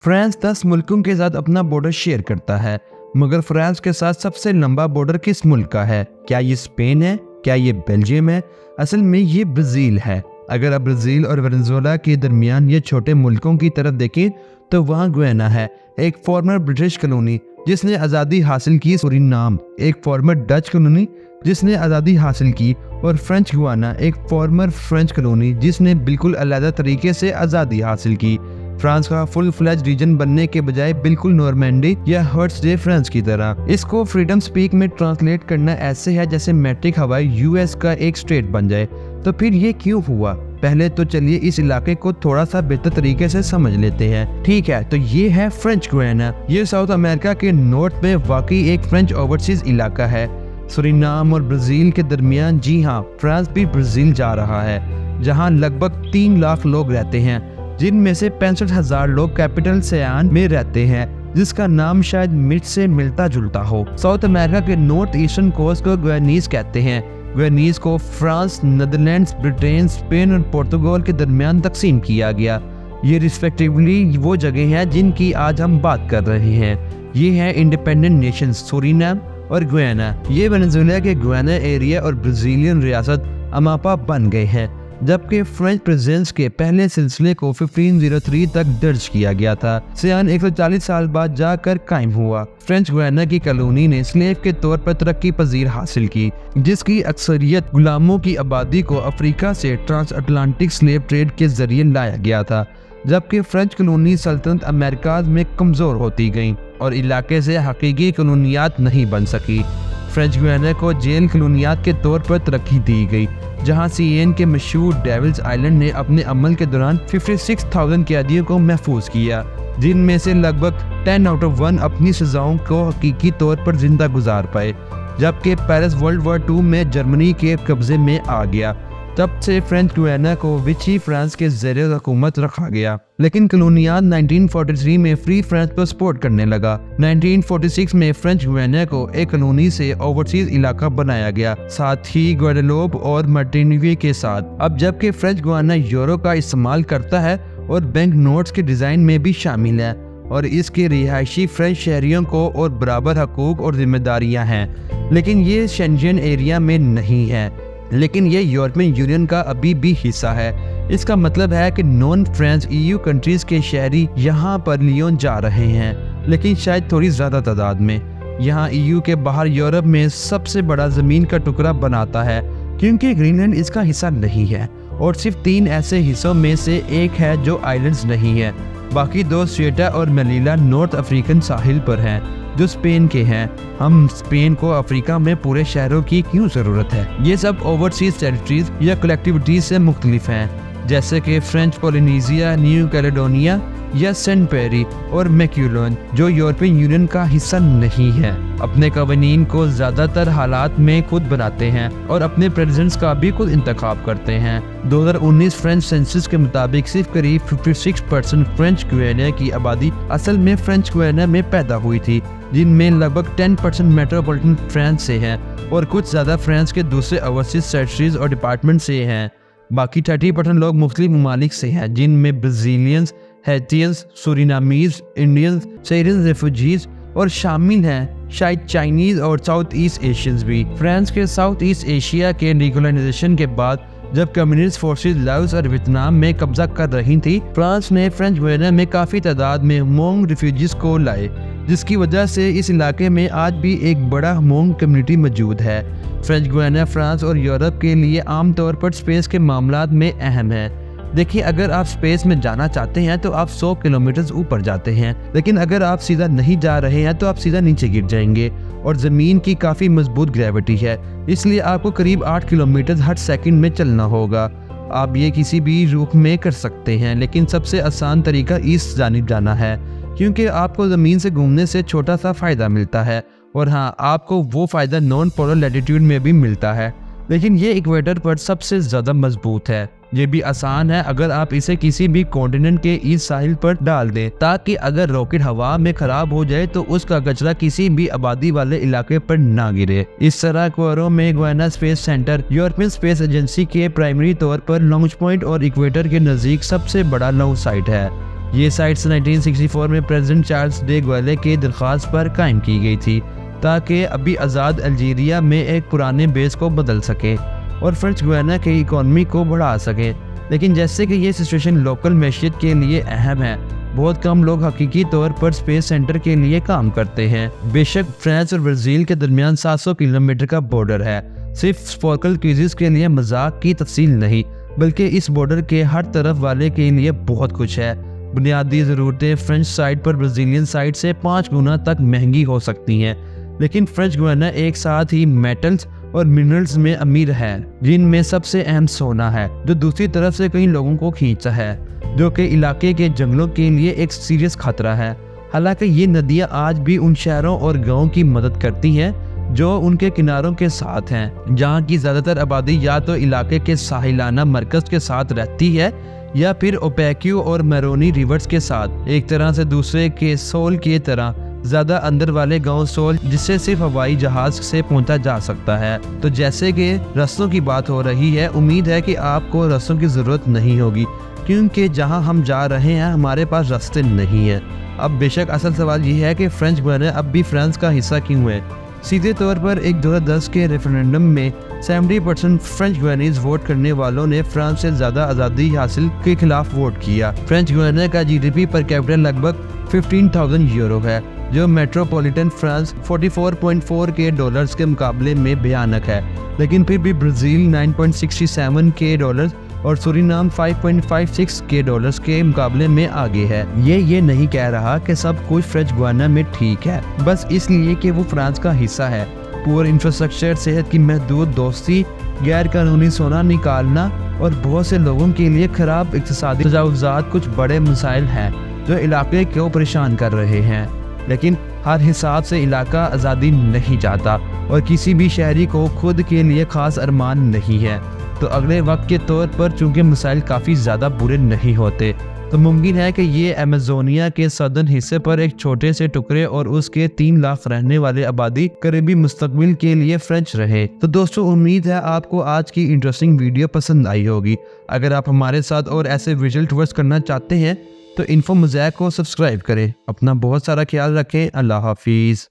France 10 मुल्कों के साथ अपना बॉर्डर शेयर करता है, मगर फ्रांस के साथ सबसे लंबा बॉर्डर किस मुल्क का है? क्या ये स्पेन है? क्या ये बेल्जियम है? असल में ये ब्राज़ील है। अगर आप ब्राज़ील और वेनेजुएला के दरमियान ये छोटे मुल्कों की तरफ देखें तो वहाँ गुयाना है, एक फॉर्मर ब्रिटिश कॉलोनी जिसने आज़ादी हासिल की, सूरीनाम एक फॉर्मर डच कॉलोनी जिसने आज़ादी हासिल की, और फ्रेंच गुयाना एक फॉर्मर फ्रेंच कॉलोनी जिसने बिल्कुल अलग तरीके से आज़ादी हासिल की। फ्रांस का फुल फ्लैज रीजन बनने के बजाय बिल्कुल नॉर्मैंडी या हर्ट्स डे फ्रांस की तरह। इसको फ्रीडम स्पीक में ट्रांसलेट करना ऐसे है जैसे मैट्रिक हवाई यूएस का एक स्टेट बन जाए। तो फिर ये क्यों हुआ? पहले तो चलिए इस इलाके को थोड़ा सा बेहतर तरीके से समझ लेते हैं। ठीक है, तो ये है फ्रेंच गुयाना। ये साउथ अमेरिका के नॉर्थ में वाकई एक फ्रेंच ओवरसीज इलाका है, सूरीनाम और ब्राज़ील के दरमियान। जी हाँ, फ्रांस भी ब्राज़ील जा रहा है, जहाँ लगभग 3 लाख लोग रहते हैं, जिनमें से 65,000 लोग कैपिटल सयान में रहते हैं, जिसका नाम शायद मिर्च से मिलता जुलता हो। साउथ अमेरिका के नॉर्थ ईस्टर्न कोस्ट को गुयानीज कहते हैं। गुयानीज को फ्रांस, नीदरलैंड्स, ब्रिटेन, स्पेन और पुर्तगाल के दरमियान तकसीम किया गया। ये रिस्पेक्टिवली वो जगह है जिनकी आज हम बात कर रहे हैं। ये है इंडिपेंडेंट नेशन सूरीनाम और गुयाना। ये वेनेजुएला के गुयाना एरिया और ब्राज़ीलियन रियासत अमापा बन गए हैं, जबकि फ्रेंच प्रेजेंस के पहले सिलसिले को 1503 तक दर्ज किया गया था। सयान 140 साल बाद जाकर कायम हुआ। फ्रेंच गुयाना की कॉलोनी ने स्लेव के तौर पर तरक्की पजीर हासिल की, जिसकी अक्सरियत गुलामों की आबादी को अफ्रीका से ट्रांस अटलांटिक स्लेव ट्रेड के जरिए लाया गया था, जबकि फ्रेंच कॉलोनी सल्तनत अमेरिका में कमजोर होती गई और इलाके से हकीकी कॉलोनियात नहीं बन सकी। फ्रेंच गुयाना को जेल कॉलोनियात के तौर पर तरक्की दी गई, जहां सीएन के मशहूर डेविल्स आइलैंड ने अपने अमल के दौरान 56,000 कैदियों को महफूज किया, जिनमें से लगभग 10/1 अपनी सजाओं को हकीकी तौर पर जिंदा गुजार पाए। जबकि पेरिस वर्ल्ड वॉर 2 में जर्मनी के कब्जे में आ गया, तब से फ्रेंच गुयाना को विची फ्रांस के ज़ेरे हुकूमत रखा गया। लेकिन कॉलोनियात 1943 में फ्री फ्रांस पर सपोर्ट करने लगा। 1946 में फ्रेंच गुयाना को एक कॉलोनी से ओवरसीज इलाका बनाया गया, साथ ही ग्वाडेलूप और मार्टिनिक के साथ। अब जबकि फ्रेंच गुयाना यूरो का इस्तेमाल करता है और बैंक नोट्स के डिजाइन में भी शामिल है, और इसके रिहायशी फ्रेंच शहरियों को और बराबर हकूक और जिम्मेदारियां हैं, लेकिन ये शेंजन एरिया में नहीं है। लेकिन ये यूरोपियन यूनियन का अभी भी हिस्सा है। इसका मतलब है कि नॉन फ्रेंच ईयू कंट्रीज के शहरी यहाँ पर लियोन जा रहे हैं, लेकिन शायद थोड़ी ज़्यादा तादाद में। यहाँ ईयू के बाहर यूरोप में सबसे बड़ा ज़मीन का टुकड़ा बनाता है, क्योंकि ग्रीनलैंड इसका हिस्सा नहीं है, और सिर्फ 3 ऐसे हिस्सों में से एक है जो आइलैंड्स नहीं है। बाकी 2 स्वेटा और मेलिला नॉर्थ अफ्रीकन साहिल पर हैं, जो स्पेन के हैं। हम स्पेन को अफ्रीका में पूरे शहरों की क्यों ज़रूरत है? ये सब ओवरसीज टेरिटरीज या कलेक्टिविटीज से मुख्तलिफ हैं, जैसे कि फ्रेंच पोलिनेशिया, न्यू कैलेडोनिया या सेंट पेरी और मैक्यूलोन, जो यूरोपियन यूनियन का हिस्सा नहीं है। अपने कवानीन को ज़्यादातर हालात में खुद बनाते हैं और अपने प्रेसिडेंट्स का भी खुद इंतखाब करते हैं। 2019 फ्रेंच सेंसस के मुताबिक सिर्फ करीब 56% फ्रेंच गुयाना की आबादी असल में फ्रेंच गुयाना में पैदा हुई थी, जिनमें लगभग 10% मेट्रोपॉलिटन फ्रांस से हैं और कुछ ज़्यादा फ्रांस के दूसरे ओवरसीज टेरिटरीज और डिपार्टमेंट से हैं। बाकी 30% लोग मुख्तलिफ ममालिक से हैं, जिनमें ब्राज़ीलियंस, हैतियंस, सूरीनामीज, इंडियंस, सीरियन रेफ्यूजीज और शामिल हैं शायद चाइनीज और साउथ ईस्ट एशियंस भी। फ्रांस के साउथ ईस्ट एशिया के डिकोलोनाइजेशन के बाद जब कम्युनिस्ट फोर्सेस लाओस और वियतनाम में कब्जा कर रही थी, फ्रांस ने फ्रेंच गुयाना में काफ़ी तादाद में हमोंग रिफ्यूजीज को लाए, जिसकी वजह से इस इलाके में आज भी एक बड़ा हमोंग कम्युनिटी मौजूद है। फ्रेंच गुयाना फ्रांस और यूरोप के लिए आमतौर पर स्पेस के मामलात में अहम है। देखिए, अगर आप स्पेस में जाना चाहते हैं तो आप 100 किलोमीटर ऊपर जाते हैं, लेकिन अगर आप सीधा नहीं जा रहे हैं तो आप सीधा नीचे गिर जाएंगे, और ज़मीन की काफ़ी मजबूत ग्रेविटी है, इसलिए आपको करीब 8 किलोमीटर हर सेकंड में चलना होगा। आप ये किसी भी रूप में कर सकते हैं, लेकिन सबसे आसान तरीका ईस्ट जानिब जाना है, क्योंकि आपको ज़मीन से घूमने से छोटा सा फ़ायदा मिलता है, और हाँ, आपको वो फ़ायदा नॉन पोलर लैटिट्यूड में भी मिलता है, लेकिन ये इक्वेटर पर सबसे ज़्यादा मजबूत है। ये भी आसान है अगर आप इसे किसी भी कॉन्टिनेंट के ईस्ट साहिल पर डाल दें, ताकि अगर रॉकेट हवा में खराब हो जाए तो उसका कचरा किसी भी आबादी वाले इलाके पर ना गिरे। इस तरह क्वारो में Guyana space centre European space agency के प्राइमरी तौर पर लॉन्च पॉइंट और इक्वेटर के नज़दीक सबसे बड़ा लॉन्च साइट है। یہ سائٹس 1964 میں پریزیڈنٹ چارلس ڈے گویلے کے درخواست پر قائم کی گئی تھی تاکہ ابھی آزاد الجیریا میں ایک پرانے بیس کو بدل سکے اور فرینچ گیانا کی اکانومی کو بڑھا سکے۔ لیکن جیسے کہ یہ سچویشن لوکل معیشت کے لیے اہم ہے، بہت کم لوگ حقیقی طور پر اسپیس سینٹر کے لیے کام کرتے ہیں۔ بے شک فرانس اور برازیل کے درمیان 700 کلومیٹر کا بارڈر ہے، صرف فوکل کیوزز کے لیے مذاق کی تفصیل نہیں، بلکہ اس بارڈر کے ہر طرف والے کے لیے بہت کچھ ہے۔ بنیادی ضرورتیں فرینچ سائٹ پر برازیلین سائٹ سے 5 گنا تک مہنگی ہو سکتی ہیں، لیکن فرینچ گیانا ایک ساتھ ہی میٹلز اور منرلز میں امیر ہے، جن میں سب سے اہم سونا ہے، جو دوسری طرف سے کئی لوگوں کو کھینچتا ہے، جو کہ علاقے کے جنگلوں کے لیے ایک سیریس خطرہ ہے۔ حالانکہ یہ ندیاں آج بھی ان شہروں اور گاؤں کی مدد کرتی ہیں جو ان کے کناروں کے ساتھ ہیں، جہاں کی زیادہ تر آبادی یا تو علاقے کے ساحلانہ مرکز کے ساتھ رہتی ہے یا پھر اوپیکیو اور میرونی ریورز کے ساتھ، ایک طرح سے دوسرے کے سول کی طرح زیادہ اندر والے گاؤں سول جس سے صرف ہوائی جہاز سے پہنچا جا سکتا ہے۔ تو جیسے کہ رستوں کی بات ہو رہی ہے، امید ہے کہ آپ کو رستوں کی ضرورت نہیں ہوگی، کیونکہ جہاں ہم جا رہے ہیں ہمارے پاس راستے نہیں ہیں۔ اب بے شک اصل سوال یہ ہے کہ فرینچ گیانا اب بھی فرانس کا حصہ کیوں ہے؟ سیدھے طور پر ایک 2010 کے ریفرنڈم میں 70% فرینچ گیانیز ووٹ کرنے والوں نے فرانس سے زیادہ آزادی حاصل کے خلاف ووٹ کیا۔ فرینچ گیانا کا G D P per capita لگ بھگ 15,000 یورو ہے، جو میٹروپولیٹن فرانس 44.4 کے ڈالرز کے مقابلے میں بھیانک ہے، لیکن پھر بھی برازیل 9.67 کے ڈالرز اور سورینام 5.56 کے ڈالرز کے مقابلے میں آگے ہے۔ یہ نہیں کہہ رہا کہ سب کچھ فرینچ گیانا میں ٹھیک ہے، بس اس لیے کہ وہ فرانس کا حصہ ہے۔ پور انفراسٹرکچر، صحت کی محدود دوستی، غیر قانونی سونا نکالنا اور بہت سے لوگوں کے لیے خراب اقتصادی تجاوزات کچھ بڑے مسائل ہیں جو علاقے کو پریشان کر رہے ہیں۔ لیکن ہر حساب سے علاقہ آزادی نہیں چاہتا اور کسی بھی شہری کو خود کے لیے خاص ارمان نہیں ہے۔ تو اگلے وقت کے طور پر چونکہ مسائل کافی زیادہ برے نہیں ہوتے، تو ممکن ہے کہ یہ ایمیزونیا کے سدرن حصے پر ایک چھوٹے سے ٹکڑے اور اس کے 3 لاکھ رہنے والے آبادی قریبی مستقبل کے لیے فرینچ رہے۔ تو دوستو، امید ہے آپ کو آج کی انٹرسٹنگ ویڈیو پسند آئی ہوگی۔ اگر آپ ہمارے ساتھ اور ایسے ویژول ٹورز کرنا چاہتے ہیں تو انفو موزیک کو سبسکرائب کریں۔ اپنا بہت سارا خیال رکھیں۔ اللہ حافظ۔